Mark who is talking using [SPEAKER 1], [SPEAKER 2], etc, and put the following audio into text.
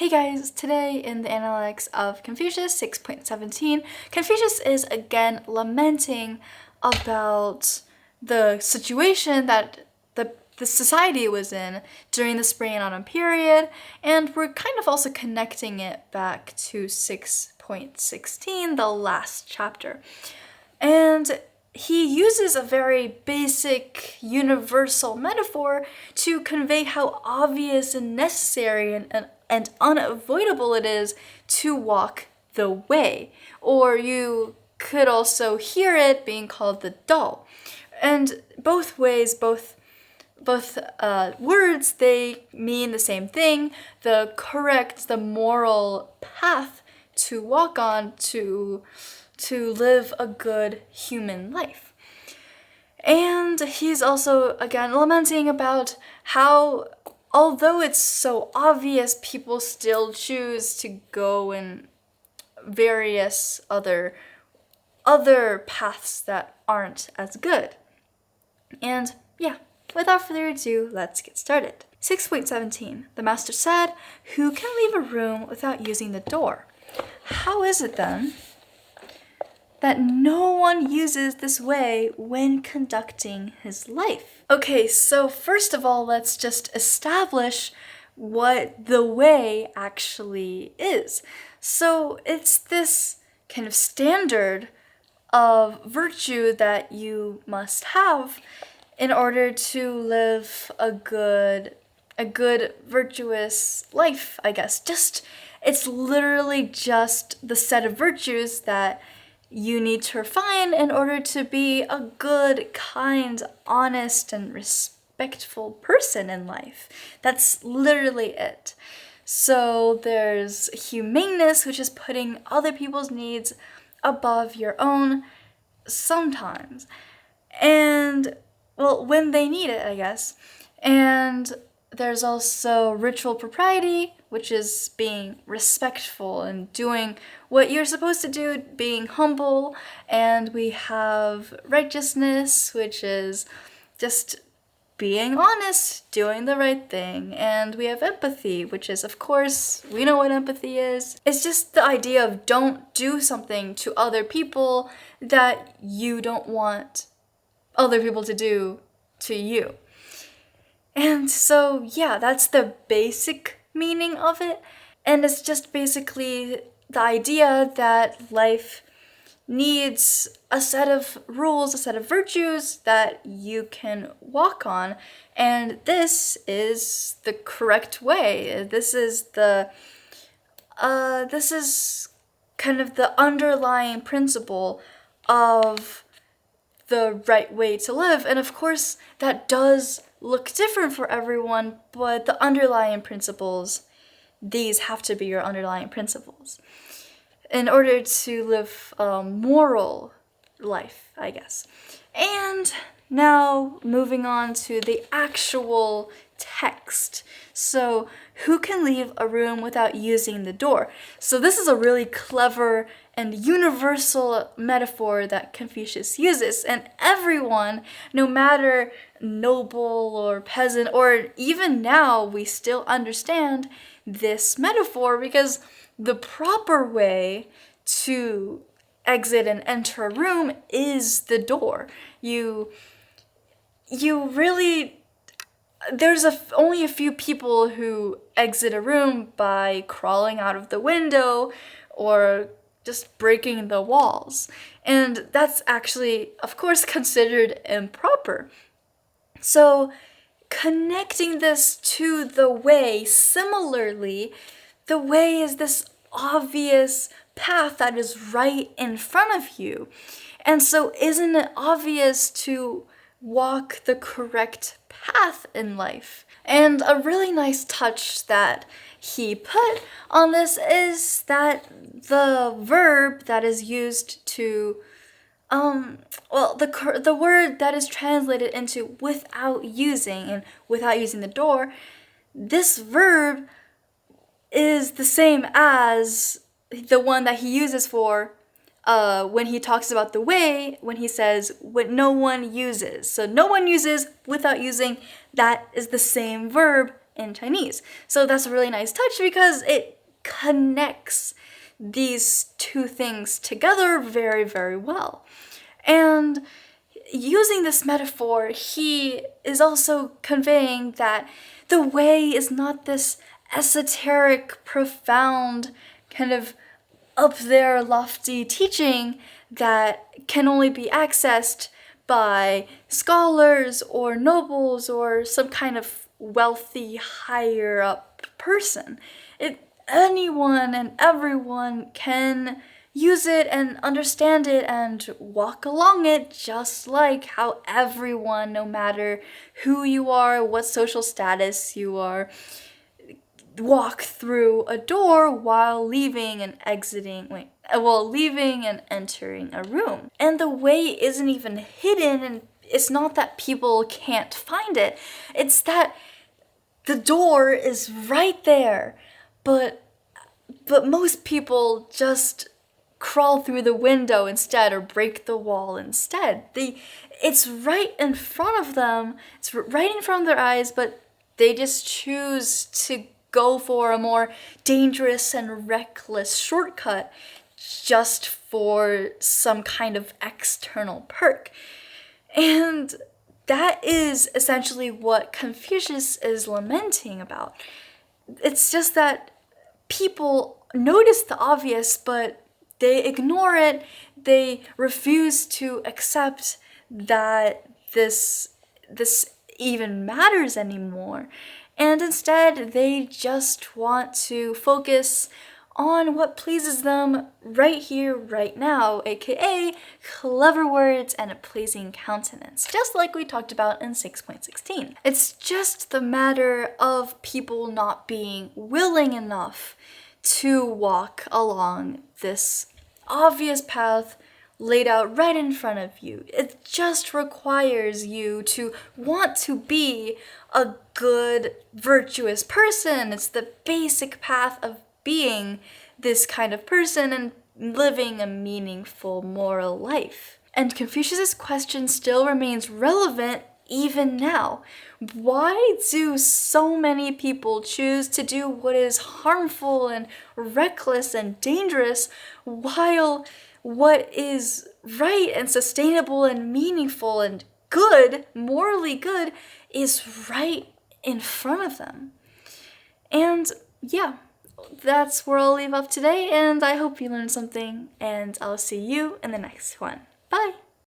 [SPEAKER 1] Hey guys, today in the Analects of Confucius 6.17, Confucius is again lamenting about the situation that the society was in during the spring and autumn period, and we're kind of also connecting it back to 6.16, the last chapter. And he uses a very basic, universal metaphor to convey how obvious and necessary and unavoidable it is to walk the way. Or you could also hear it being called the dao. And both ways, both words, they mean the same thing, the correct, the moral path to walk on to live a good human life. And he's also, again, lamenting about how, although it's so obvious, people still choose to go in various other paths that aren't as good. And yeah, without further ado, let's get started. 6.17. The master said, "Who can leave a room without using the door? How is it then that no one uses this way when conducting his life?" Okay, so first of all, let's just establish what the way actually is. So it's this kind of standard of virtue that you must have in order to live a good virtuous life, I guess. It's literally just the set of virtues that you need to refine in order to be a good, kind, honest, and respectful person in life. That's literally it. So there's humaneness, which is putting other people's needs above your own sometimes. And, well, when they need it, I guess. And there's also ritual propriety, which is being respectful and doing what you're supposed to do, being humble. And we have righteousness, which is just being honest, doing the right thing. And we have empathy, which is, of course, we know what empathy is. It's just the idea of don't do something to other people that you don't want other people to do to you. And so, yeah, that's the basic meaning of it. And it's just basically the idea that life needs a set of rules, a set of virtues that you can walk on. And this is the correct way. This is kind of the underlying principle of the right way to live. And of course, that does look different for everyone, but the underlying principles, these have to be your underlying principles in order to live a moral life, I guess. And now moving on to the actual text. So, who can leave a room without using the door? So this is a really clever and universal metaphor that Confucius uses, and everyone, no matter noble or peasant, or even now, we still understand this metaphor because the proper way to exit and enter a room is the door. You really, there's only a few people who exit a room by crawling out of the window or just breaking the walls. And that's actually, of course, considered improper. So connecting this to the way, similarly, the way is this obvious path that is right in front of you. And so isn't it obvious to walk the correct path in life? And a really nice touch that he put on this is that the verb that is used to the word that is translated into without using and without using the door, this verb is the same as the one that he uses for when he talks about the way, when he says what no one uses. So no one uses without using, that is the same verb in Chinese. So that's a really nice touch because it connects these two things together very, very well. And using this metaphor, he is also conveying that the way is not this esoteric, profound, kind of up there lofty teaching that can only be accessed by scholars or nobles or some kind of wealthy higher up person. Anyone and everyone can use it and understand it and walk along it, just like how everyone, no matter who you are, what social status you are, walk through a door while leaving and entering a room. And the way isn't even hidden, and it's not that people can't find it. It's that the door is right there, but most people just crawl through the window instead or break the wall instead. It's right in front of them, it's right in front of their eyes, but they just choose to go for a more dangerous and reckless shortcut just for some kind of external perk. And that is essentially what Confucius is lamenting about. It's just that people notice the obvious, but they ignore it. They refuse to accept that this even matters anymore. And instead, they just want to focus on what pleases them right here, right now, aka clever words and a pleasing countenance, just like we talked about in 6.16. It's just the matter of people not being willing enough to walk along this obvious path laid out right in front of you. It just requires you to want to be a good, virtuous person. It's the basic path of being this kind of person and living a meaningful moral life. And Confucius's question still remains relevant even now. Why do so many people choose to do what is harmful and reckless and dangerous while what is right and sustainable and meaningful and good, morally good, is right in front of them? And yeah, that's where I'll leave off today, and I hope you learned something, and I'll see you in the next one. Bye!